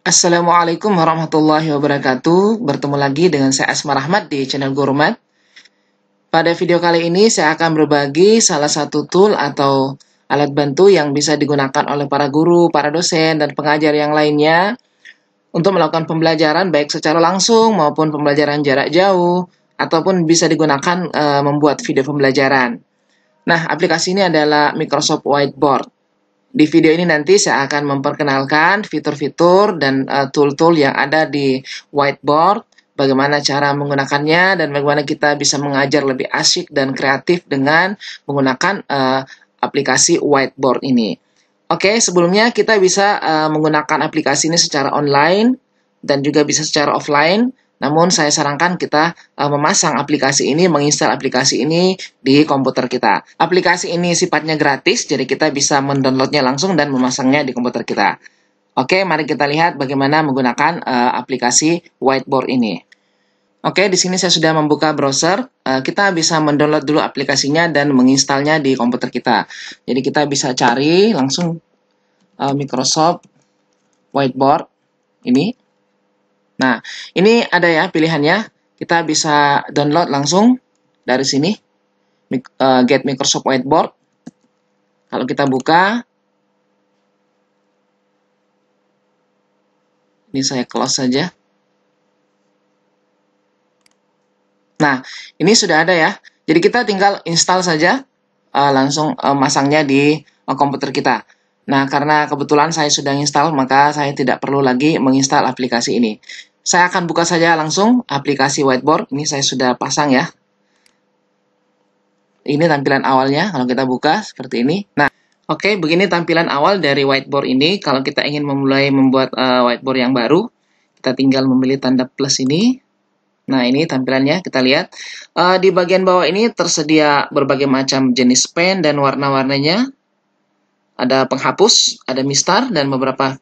Assalamualaikum warahmatullahi wabarakatuh. Bertemu lagi dengan saya Asma Rahmat di channel Guru Mat. Pada video kali ini saya akan berbagi salah satu tool atau alat bantu yang bisa digunakan oleh para guru, para dosen, dan pengajar yang lainnya untuk melakukan pembelajaran baik secara langsung maupun pembelajaran jarak jauh ataupun bisa digunakan membuat video pembelajaran. Nah, aplikasi ini adalah Microsoft Whiteboard. Di video ini nanti saya akan memperkenalkan fitur-fitur dan tool-tool yang ada di whiteboard, bagaimana cara menggunakannya, dan bagaimana kita bisa mengajar lebih asyik dan kreatif dengan menggunakan aplikasi whiteboard ini. Oke, sebelumnya kita bisa menggunakan aplikasi ini secara online dan juga bisa secara offline. Namun saya sarankan kita memasang aplikasi ini, menginstal aplikasi ini di komputer kita. Aplikasi ini sifatnya gratis, jadi kita bisa mendownloadnya langsung dan memasangnya di komputer kita. Oke, mari kita lihat bagaimana menggunakan aplikasi whiteboard ini. Oke, di sini saya sudah membuka browser. Kita bisa mendownload dulu aplikasinya dan menginstalnya di komputer kita. Jadi kita bisa cari langsung Microsoft Whiteboard ini. Nah, ini ada ya pilihannya. Kita bisa download langsung dari sini. Get Microsoft Whiteboard. Kalau kita buka, ini saya close saja. Nah, ini sudah ada ya. Jadi kita tinggal install saja, langsung masangnya di komputer kita. Nah, karena kebetulan saya sudah install, maka saya tidak perlu lagi menginstal aplikasi ini. Saya akan buka saja langsung aplikasi Whiteboard. Ini saya sudah pasang ya. Ini tampilan awalnya, kalau kita buka seperti ini. Nah, oke, begini tampilan awal dari Whiteboard ini. Kalau kita ingin memulai membuat Whiteboard yang baru, kita tinggal memilih tanda plus ini. Nah, ini tampilannya, kita lihat. Di bagian bawah ini tersedia berbagai macam jenis pen dan warna-warnanya. Ada penghapus, ada mistar, dan beberapa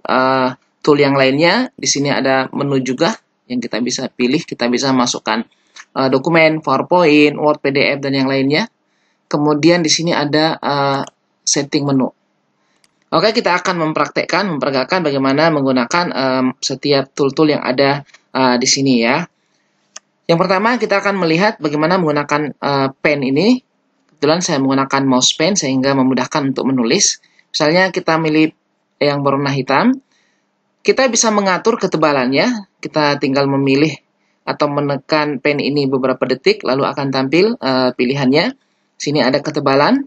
tool yang lainnya. Di sini ada menu juga yang kita bisa pilih. Kita bisa masukkan dokumen, PowerPoint, Word, PDF, dan yang lainnya. Kemudian di sini ada setting menu. Oke, kita akan memperagakan bagaimana menggunakan setiap tool-tool yang ada di sini ya. Yang pertama, kita akan melihat bagaimana menggunakan pen ini. Kebetulan saya menggunakan mouse pen sehingga memudahkan untuk menulis. Misalnya kita milih yang berwarna hitam, kita bisa mengatur ketebalannya. Kita tinggal memilih atau menekan pen ini beberapa detik, lalu akan tampil pilihannya. Sini ada ketebalan,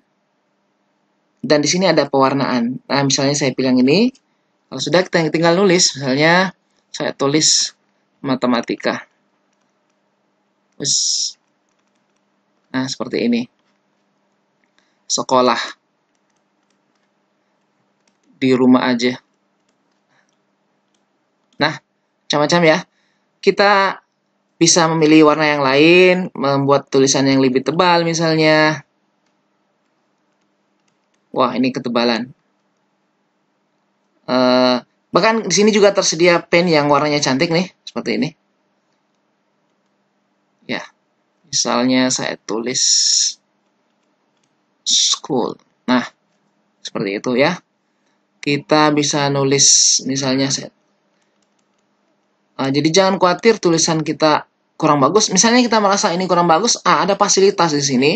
dan di sini ada pewarnaan. Nah, misalnya saya pilih yang ini. Kalau sudah, kita tinggal nulis. Misalnya saya tulis matematika. Nah, seperti ini. Sekolah. Di rumah aja. Nah, macam-macam ya. Kita bisa memilih warna yang lain, membuat tulisan yang lebih tebal misalnya. Wah, ini ketebalan. Bahkan di sini juga tersedia pen yang warnanya cantik nih, seperti ini. Ya, misalnya saya tulis school. Nah, seperti itu ya. Kita bisa nulis misalnya jadi jangan khawatir tulisan kita kurang bagus. Misalnya kita merasa ini kurang bagus, ada fasilitas di sini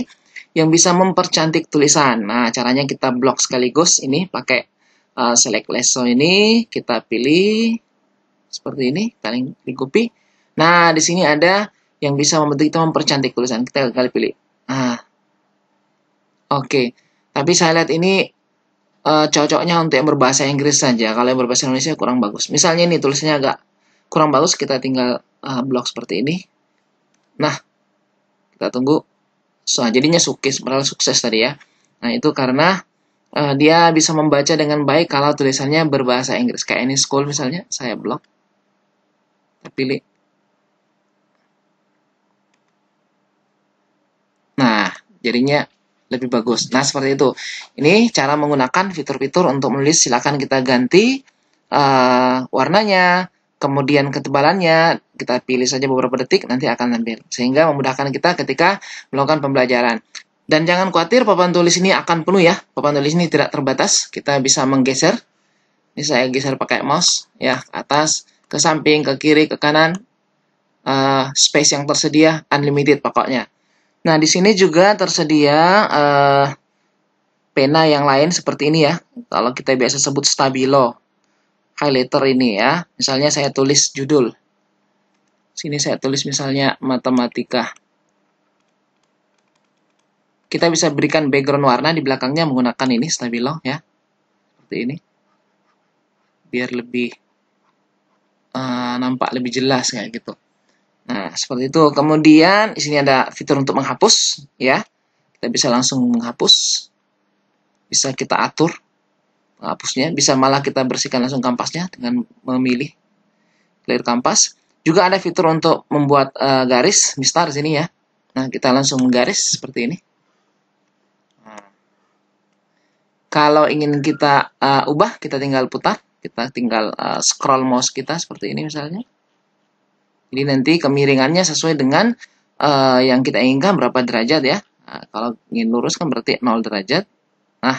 yang bisa mempercantik tulisan. Nah, caranya kita blok sekaligus ini pakai select lesson ini, kita pilih seperti ini, kita copy. Nah, di sini ada yang bisa membantu kita mempercantik tulisan. Kita kali pilih. Oke. Tapi saya lihat ini cocoknya untuk yang berbahasa Inggris saja. Kalau yang berbahasa Indonesia kurang bagus. Misalnya ini tulisannya agak kurang bagus, kita tinggal blok seperti ini. Nah, kita tunggu. Jadinya sukses tadi ya. Nah, itu karena dia bisa membaca dengan baik kalau tulisannya berbahasa Inggris. Kayak ini school misalnya, saya blok. Kita pilih. Nah, jadinya lebih bagus. Nah, seperti itu. Ini cara menggunakan fitur-fitur untuk menulis. Silakan kita ganti warnanya, kemudian ketebalannya. Kita pilih saja beberapa detik, nanti akan tampil. Sehingga memudahkan kita ketika melakukan pembelajaran. Dan jangan khawatir, papan tulis ini akan penuh ya. Papan tulis ini tidak terbatas. Kita bisa menggeser. Ini saya geser pakai mouse ya ke atas. ke samping, ke kiri, ke kanan, space yang tersedia unlimited pokoknya. Nah, di sini juga tersedia pena yang lain seperti ini ya. Kalau kita biasa sebut stabilo, highlighter ini ya. Misalnya saya tulis judul. Sini saya tulis misalnya matematika. Kita bisa berikan background warna di belakangnya menggunakan ini stabilo ya. Seperti ini. Biar lebih nampak lebih jelas kayak gitu. Nah, seperti itu. Kemudian di sini ada fitur untuk menghapus ya. Kita bisa langsung menghapus. Bisa kita atur menghapusnya, bisa malah kita bersihkan langsung kampasnya dengan memilih clear kanvas. Juga ada fitur untuk membuat garis mistar di sini ya. Nah, kita langsung menggaris seperti ini. Nah, kalau ingin kita ubah, kita tinggal putar, kita tinggal scroll mouse kita seperti ini misalnya. Jadi nanti kemiringannya sesuai dengan yang kita inginkan berapa derajat ya. Nah, kalau ingin lurus kan berarti 0 derajat. Nah,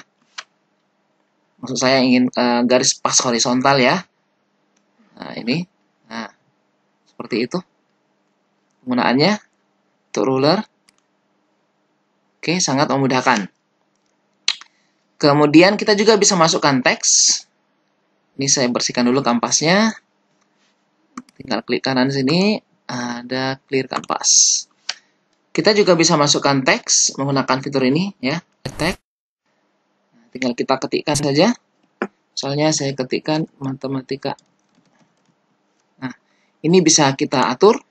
maksud saya ingin garis pas horizontal ya. Nah, ini. Nah, seperti itu. Penggunaannya untuk ruler. Oke, sangat memudahkan. Kemudian kita juga bisa masukkan teks. Ini saya bersihkan dulu kanvasnya. Tinggal klik kanan sini, ada clear canvas. Kita juga bisa masukkan teks menggunakan fitur ini ya, teks. Tinggal kita ketikkan saja. Misalnya saya ketikkan matematika. Nah, ini bisa kita atur.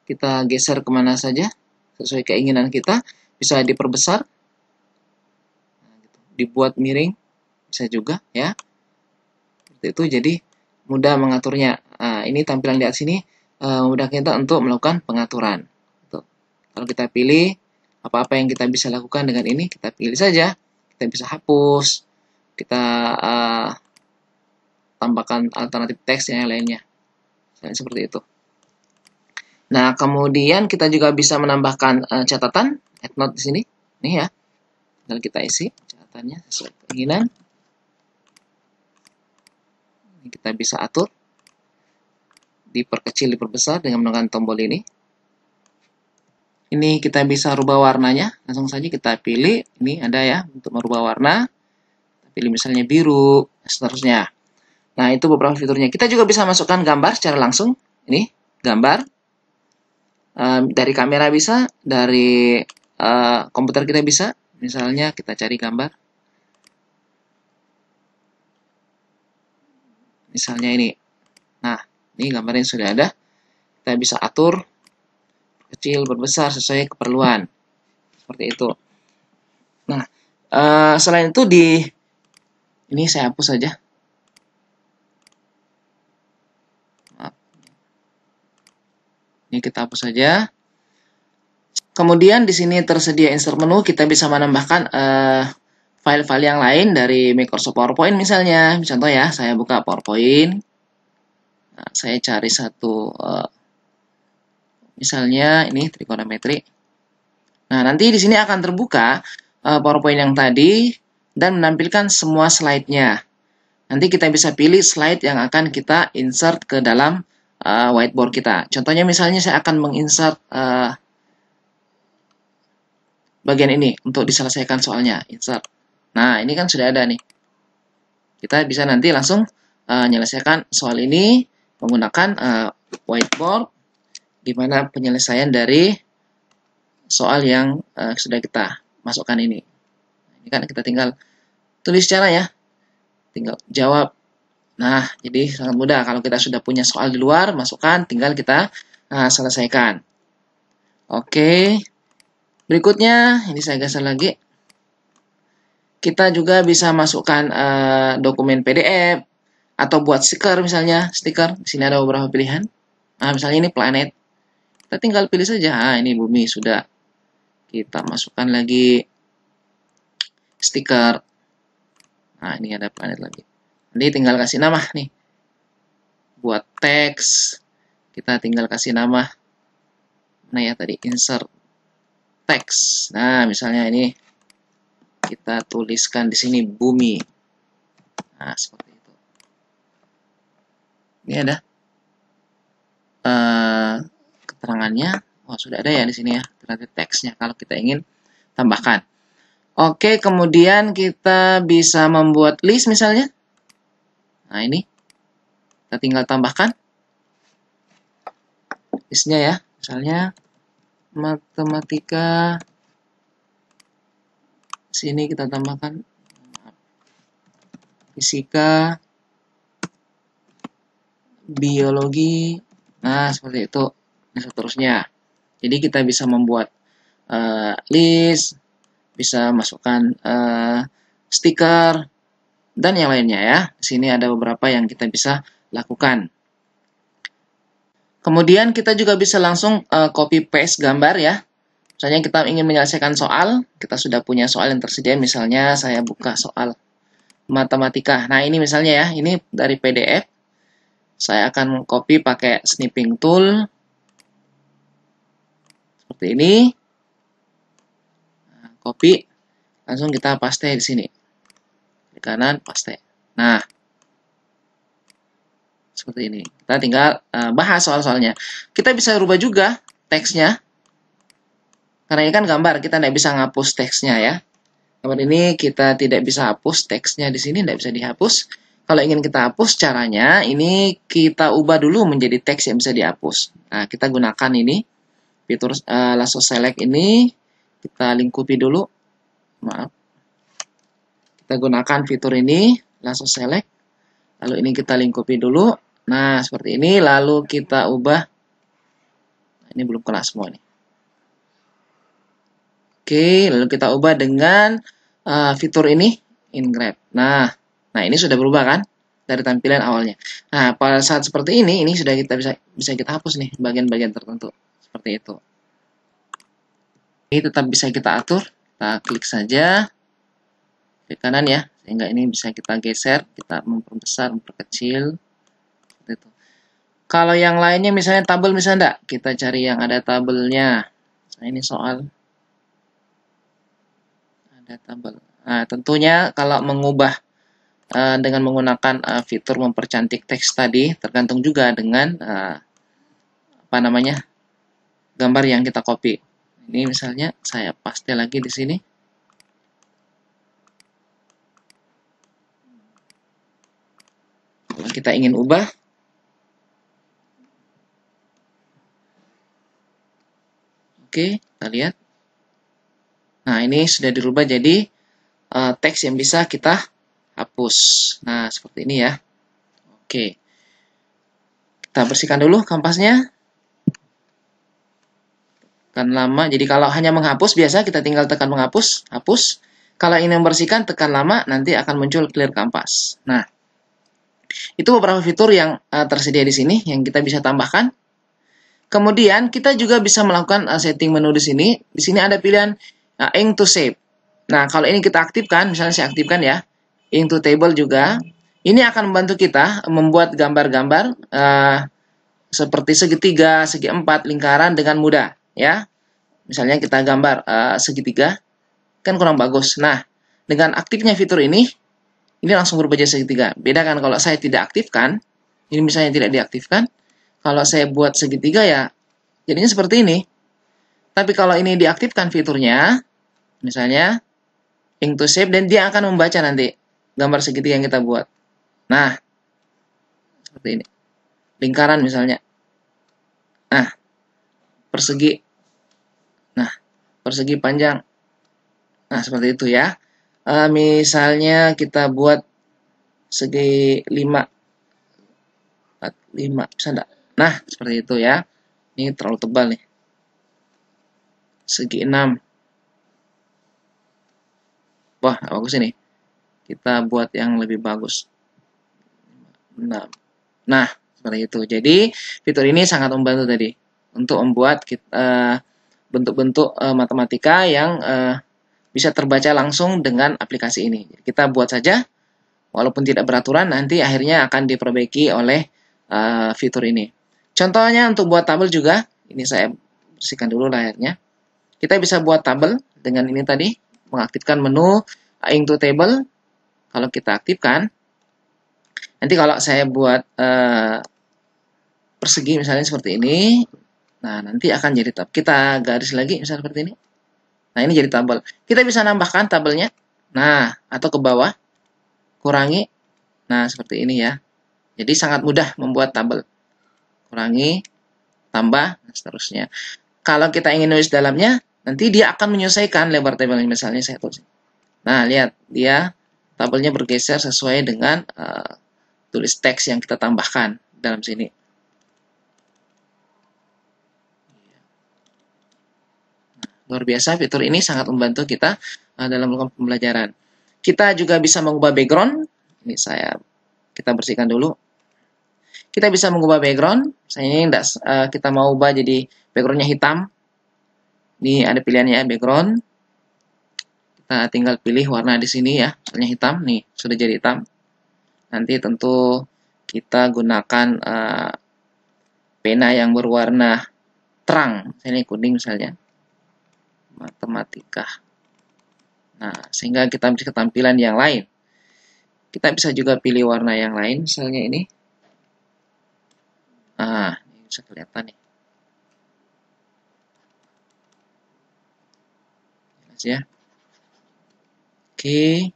Kita geser kemana saja sesuai keinginan kita. Bisa diperbesar, dibuat miring, bisa juga ya. Seperti itu, jadi mudah mengaturnya. Nah, ini tampilan di atas sini mudah kita untuk melakukan pengaturan. Tuh. Kalau kita pilih apa-apa yang kita bisa lakukan dengan ini, kita pilih saja. Kita bisa hapus, kita tambahkan alternatif teks yang lainnya. Seperti itu. Nah, kemudian kita juga bisa menambahkan catatan, add note di sini. Nih ya. Dan kita isi catatannya sesuai keinginan. Ini kita bisa atur. Diperkecil, diperbesar dengan menggunakan tombol ini. Ini kita bisa rubah warnanya. Langsung saja kita pilih. Ini ada ya untuk merubah warna. Pilih misalnya biru, seterusnya. Nah, itu beberapa fiturnya. Kita juga bisa masukkan gambar secara langsung. Ini gambar. Dari kamera bisa, dari komputer kita bisa. Misalnya kita cari gambar. Misalnya ini. Nah, ini gambarnya sudah ada. Kita bisa atur kecil, berbesar sesuai keperluan. Seperti itu. Nah, selain itu ini saya hapus saja. Ini kita hapus saja. Kemudian di sini tersedia insert menu, kita bisa menambahkan file-file yang lain dari Microsoft PowerPoint misalnya. Contoh ya, saya buka PowerPoint. Nah, saya cari satu, misalnya ini trigonometri. Nah, nanti di sini akan terbuka PowerPoint yang tadi dan menampilkan semua slide-nya. Nanti kita bisa pilih slide yang akan kita insert ke dalam whiteboard kita. Contohnya misalnya saya akan menginsert bagian ini untuk diselesaikan soalnya. Insert. Nah, ini kan sudah ada nih. Kita bisa nanti langsung menyelesaikan soal ini menggunakan whiteboard, gimana penyelesaian dari soal yang sudah kita masukkan ini. Ini kan kita tinggal tulis cara ya. Tinggal jawab. Nah, jadi sangat mudah. Kalau kita sudah punya soal di luar, masukkan, tinggal kita selesaikan. Oke. Berikutnya, ini saya geser lagi. Kita juga bisa masukkan dokumen PDF atau buat stiker misalnya. Stiker, di sini ada beberapa pilihan. Nah, misalnya ini planet. Kita tinggal pilih saja. Nah, ini bumi sudah. Kita masukkan lagi stiker. Nah, ini ada planet lagi. Nanti tinggal kasih nama nih. Buat teks, kita tinggal kasih nama. Nah ya tadi, insert teks. Nah, misalnya ini kita tuliskan di sini bumi. Nah, seperti itu. Ini ada. keterangannya. Oh, sudah ada ya di sini ya, ternyata teksnya kalau kita ingin tambahkan. Oke, kemudian kita bisa membuat list misalnya. Nah, ini kita tinggal tambahkan listnya ya. Misalnya matematika, sini kita tambahkan fisika, biologi. Nah, seperti itu. Dan seterusnya. Jadi kita bisa membuat list, bisa masukkan stiker, dan yang lainnya ya. Di sini ada beberapa yang kita bisa lakukan. Kemudian kita juga bisa langsung copy paste gambar ya. Misalnya kita ingin menyelesaikan soal, kita sudah punya soal yang tersedia. Misalnya saya buka soal matematika. Nah, ini misalnya ya, ini dari PDF. Saya akan copy pakai snipping tool. Seperti ini. Nah, copy. Langsung kita paste di sini. Di kanan, paste. Nah, seperti ini. Kita tinggal bahas soal-soalnya. Kita bisa rubah juga teksnya. Karena ini kan gambar, kita tidak bisa ngapus teksnya ya. Gambar ini kita tidak bisa hapus teksnya di sini, tidak bisa dihapus. Kalau ingin kita hapus, caranya ini kita ubah dulu menjadi teks yang bisa dihapus. Nah, kita gunakan ini, fitur lasso select ini, kita lingkupi dulu. Maaf. Kita gunakan fitur ini, lasso select. Lalu ini kita lingkupi dulu. Nah, seperti ini. Lalu kita ubah. Nah, ini belum kena semua nih. Oke, lalu kita ubah dengan fitur ini, engrave. Nah, ini sudah berubah kan dari tampilan awalnya. Nah, pada saat seperti ini sudah kita bisa kita hapus nih bagian-bagian tertentu seperti itu. Ini tetap bisa kita atur. Kita klik saja ke kanan ya, sehingga ini bisa kita geser, kita memperbesar, memperkecil. Seperti itu. Kalau yang lainnya misalnya tabel misalnya enggak, kita cari yang ada tabelnya. Nah, ini soal tabel. Nah, tentunya kalau mengubah dengan menggunakan fitur mempercantik teks tadi, tergantung juga dengan gambar yang kita copy. Ini misalnya saya paste lagi di sini. Kalau kita ingin ubah, oke, kita lihat. Nah, ini sudah dirubah jadi teks yang bisa kita hapus. Nah, seperti ini ya. Oke. Kita bersihkan dulu kampasnya. Tekan lama. Jadi kalau hanya menghapus, biasa kita tinggal tekan menghapus, hapus. Kalau ingin membersihkan, tekan lama, nanti akan muncul clear kanvas. Nah, itu beberapa fitur yang tersedia di sini, yang kita bisa tambahkan. Kemudian, kita juga bisa melakukan setting menu di sini. Di sini ada pilihan ink to shape. Nah, kalau ini kita aktifkan, misalnya saya aktifkan ya, ink to table juga. Ini akan membantu kita membuat gambar-gambar seperti segitiga, segi empat, lingkaran dengan mudah. Ya, misalnya kita gambar segitiga, kan kurang bagus. Nah, dengan aktifnya fitur ini langsung berubah jadi segitiga. Beda kan kalau saya tidak aktifkan, ini misalnya tidak diaktifkan, kalau saya buat segitiga ya, jadinya seperti ini. Tapi kalau ini diaktifkan fiturnya, misalnya ink to shape, dan dia akan membaca nanti gambar segitiga yang kita buat. Nah, seperti ini. Lingkaran misalnya. Nah, persegi. Nah, persegi panjang. Nah, seperti itu ya. Misalnya kita buat segi 5. Bisa enggak? Nah, seperti itu ya. Ini terlalu tebal nih. Segi 6. Wah, bagus ini. Kita buat yang lebih bagus. Nah, seperti itu. Jadi, fitur ini sangat membantu tadi untuk membuat bentuk-bentuk matematika yang bisa terbaca langsung dengan aplikasi ini. Kita buat saja, walaupun tidak beraturan, nanti akhirnya akan diperbaiki oleh fitur ini. Contohnya untuk buat tabel juga, ini saya bersihkan dulu layarnya. Kita bisa buat tabel dengan ini tadi, mengaktifkan menu ink to table. Kalau kita aktifkan, nanti kalau saya buat persegi misalnya seperti ini. Nah, nanti akan jadi tabel. Kita garis lagi misalnya seperti ini. Nah, ini jadi tabel. Kita bisa nambahkan tabelnya. Nah, atau ke bawah. Kurangi. Nah, seperti ini ya. Jadi sangat mudah membuat tabel. Kurangi, tambah, dan seterusnya. Kalau kita ingin nulis dalamnya, nanti dia akan menyesuaikan lebar tabelnya. Misalnya saya tulis. Nah, lihat. Dia tabelnya bergeser sesuai dengan tulis teks yang kita tambahkan dalam sini. Luar biasa, fitur ini sangat membantu kita dalam melakukan pembelajaran. Kita juga bisa mengubah background. Ini kita bersihkan dulu. Kita bisa mengubah background. Misalnya ini kita mau ubah jadi backgroundnya hitam. Ini ada pilihannya background. Kita tinggal pilih warna di sini ya. Misalnya hitam, nih sudah jadi hitam. Nanti tentu kita gunakan pena yang berwarna terang. Ini kuning misalnya. Matematika. Nah, sehingga kita bisa ketampilan yang lain. Kita bisa juga pilih warna yang lain, misalnya ini. Nah, ini bisa kelihatan nih. Jelas ya. Oke.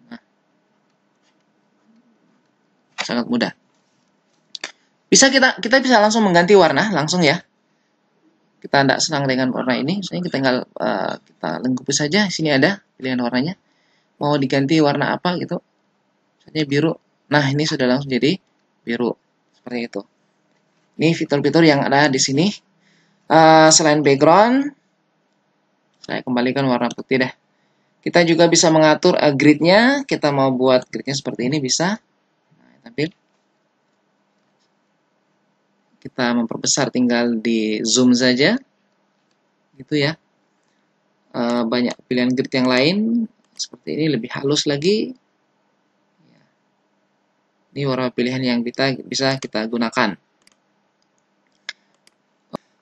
Nah, sangat mudah. Kita bisa langsung mengganti warna, langsung ya. Kita tidak senang dengan warna ini, misalnya kita tinggal kita lengkapi saja. Sini ada pilihan warnanya. Mau diganti warna apa gitu? Misalnya biru. Nah, ini sudah langsung jadi biru. Seperti itu. Ini fitur-fitur yang ada di sini. Selain background, saya kembalikan warna putih deh. Kita juga bisa mengatur grid-nya. Kita mau buat grid-nya seperti ini bisa. Nah, tampil. Kita memperbesar, tinggal di zoom saja. Gitu ya. Banyak pilihan grid yang lain. Seperti ini lebih halus lagi. Ini warna pilihan yang bisa kita gunakan.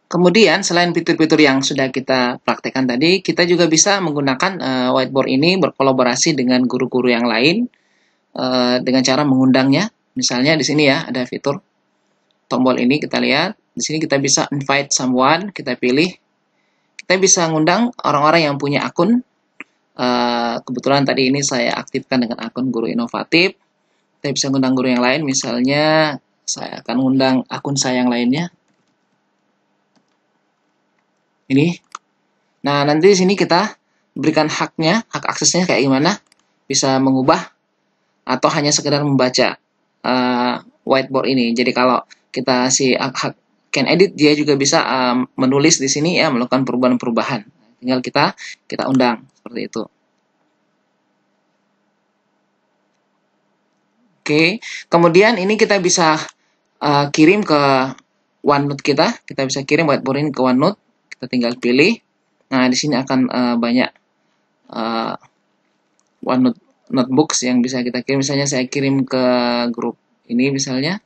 Kemudian selain fitur-fitur yang sudah kita praktekkan tadi, kita juga bisa menggunakan whiteboard ini berkolaborasi dengan guru-guru yang lain dengan cara mengundangnya. Misalnya di sini ya ada fitur tombol ini, kita lihat. Di sini kita bisa invite someone, kita pilih. Kita bisa mengundang orang-orang yang punya akun. Kebetulan tadi ini saya aktifkan dengan akun Guru Inovatif. Kita bisa mengundang guru yang lain, misalnya saya akan mengundang akun saya yang lainnya. Ini. Nah, nanti di sini kita berikan haknya, hak aksesnya kayak gimana. Bisa mengubah atau hanya sekedar membaca whiteboard ini. Jadi kalau kita hak can edit, dia juga bisa menulis di sini ya, melakukan perubahan-perubahan. Tinggal kita undang seperti itu. Oke, kemudian ini kita bisa kirim ke OneNote kita. Kita bisa kirim whiteboard ini ke OneNote. Kita tinggal pilih. Nah, di sini akan banyak OneNote notebooks yang bisa kita kirim. Misalnya saya kirim ke grup ini misalnya.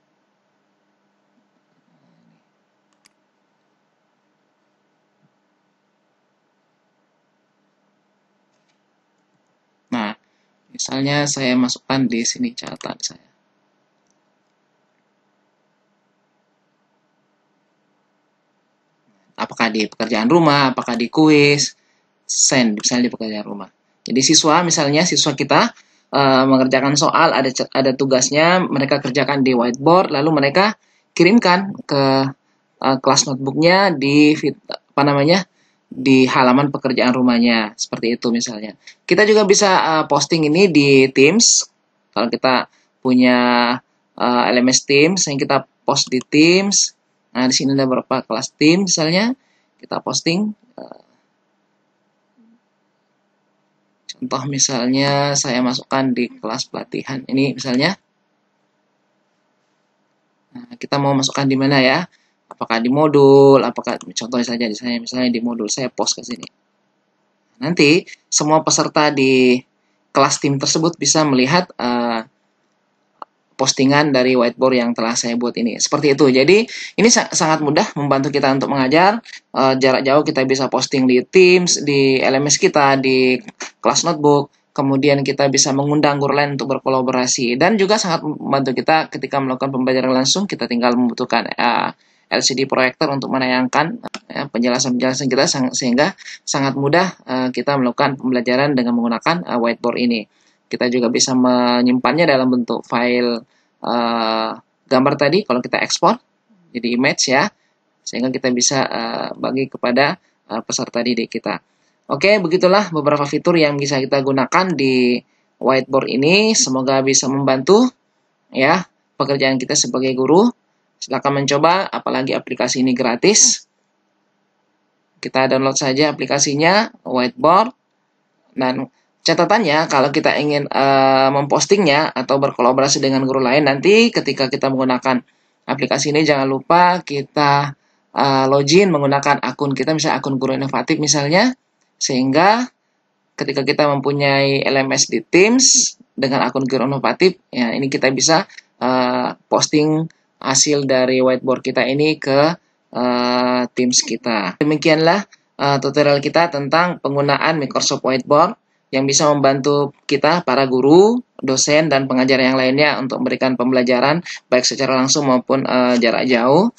Nah, misalnya saya masukkan di sini catatan saya. Apakah di pekerjaan rumah, apakah di kuis, send, misalnya di pekerjaan rumah. Jadi siswa kita mengerjakan soal, ada tugasnya, mereka kerjakan di whiteboard, lalu mereka kirimkan ke kelas notebooknya di halaman pekerjaan rumahnya, seperti itu misalnya. Kita juga bisa posting ini di Teams. Kalau kita punya LMS Teams, yang kita post di Teams. Nah, di sini ada beberapa kelas Teams misalnya, kita posting. Contoh misalnya saya masukkan di kelas pelatihan ini misalnya. Nah, kita mau masukkan di mana ya? Apakah di modul? Apakah contohnya saja misalnya di modul, saya post ke sini. Nanti semua peserta di kelas tim tersebut bisa melihat postingan dari whiteboard yang telah saya buat ini. Seperti itu. Jadi ini sangat mudah membantu kita untuk mengajar. Jarak jauh kita bisa posting di Teams, di LMS kita, di kelas notebook. Kemudian kita bisa mengundang guru lain untuk berkolaborasi. Dan juga sangat membantu kita ketika melakukan pembelajaran langsung. Kita tinggal membutuhkan LCD proyektor untuk menayangkan penjelasan-penjelasan kita, sehingga sangat mudah kita melakukan pembelajaran dengan menggunakan whiteboard ini. Kita juga bisa menyimpannya dalam bentuk file gambar tadi kalau kita ekspor jadi image ya, sehingga kita bisa bagi kepada peserta didik kita. Oke, begitulah beberapa fitur yang bisa kita gunakan di whiteboard ini. Semoga bisa membantu ya pekerjaan kita sebagai guru. Silakan mencoba, apalagi aplikasi ini gratis. Kita download saja aplikasinya whiteboard. Dan catatannya, kalau kita ingin mempostingnya atau berkolaborasi dengan guru lain, nanti ketika kita menggunakan aplikasi ini, jangan lupa kita login menggunakan akun kita, misalnya akun Guru Inovatif misalnya, sehingga ketika kita mempunyai LMS di Teams dengan akun Guru Inovatif, ya ini kita bisa posting hasil dari whiteboard kita ini ke Teams kita. Demikianlah tutorial kita tentang penggunaan Microsoft Whiteboard yang bisa membantu kita, para guru, dosen, dan pengajar yang lainnya untuk memberikan pembelajaran baik secara langsung maupun jarak jauh.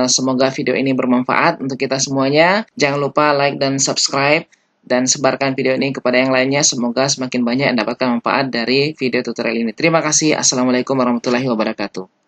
Semoga video ini bermanfaat untuk kita semuanya. Jangan lupa like dan subscribe dan sebarkan video ini kepada yang lainnya. Semoga semakin banyak yang mendapatkan manfaat dari video tutorial ini. Terima kasih. Assalamualaikum warahmatullahi wabarakatuh.